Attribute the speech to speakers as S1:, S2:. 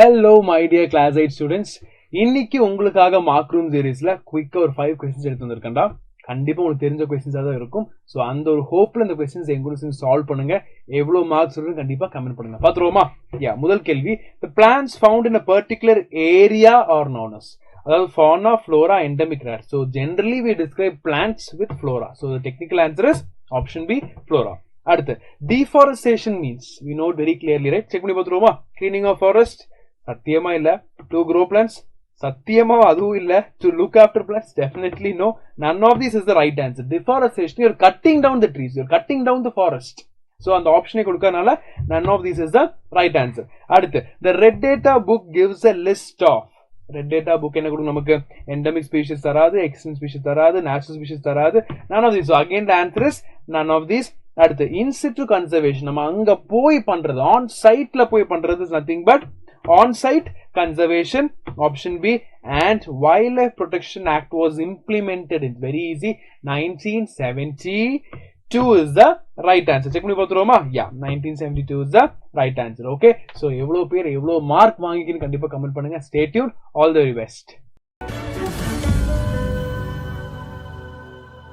S1: Hello my dear class 8 students. இன்னைக்கு உங்களுக்காக mark room சீரிஸ்ல குயிக்கா ஒரு 5 क्वेश्चंस எடுத்து வந்திருக்கேன்டா. கண்டிப்பா உங்களுக்கு தெரிஞ்ச क्वेश्चंஸா தான் இருக்கும். சோ அந்த ஒரு ஹோப்ல இந்த क्वेश्चंस எங்க கூட சேர்ந்து சால்வ் பண்ணுங்க. எவ்வளவு மார்க்ஸ் வரும்னு கண்டிப்பா கமெண்ட் பண்ணுங்க. பாத்துருவோமா? முதல் கேள்வி, the plants found in a particular area are known as. அதாவது fauna, flora, endemic rare. So generally we describe plants with flora. So the technical answer is option B, flora. அடுத்து, deforestation means we know it very clearly, right? Check பண்ணி பாத்துருவோமா? Cleaning of forest, சத்தியமா இல்ல. To grow plants, சத்தியமா அதுவும் இல்ல. To look after plants, definitely no. None of these is the right answer. Deforestation, you're cutting down the trees, you're cutting down the forest. So அந்த ஆப்ஷனை கொடுக்கறனால none of these is the right answer. அடுத்து, the red data book gives a list of. Red data book என்ன கொடுக்கும் நமக்கு? Endemic species தராது, extinct species தராது, natural species தராது. none of these. So again the answer is none of these. அடுத்து, in situ conservation, நம்ம அங்க போய் பண்றது, ஆன் சைட்ல போய் பண்றது is nothing but on site conservation, option B. And Wildlife Protection Act was implemented, it's very easy, 1972 is the right answer. Check பண்ணி பாத்துருவோமா? 1972 is the right answer. Okay, so எவ்வளவு பேர் எவ்வளவு மார்க் வாங்கிக்கின்னு கண்டிப்பா கமெண்ட் பண்ணுங்க. Stay tuned, all the very best.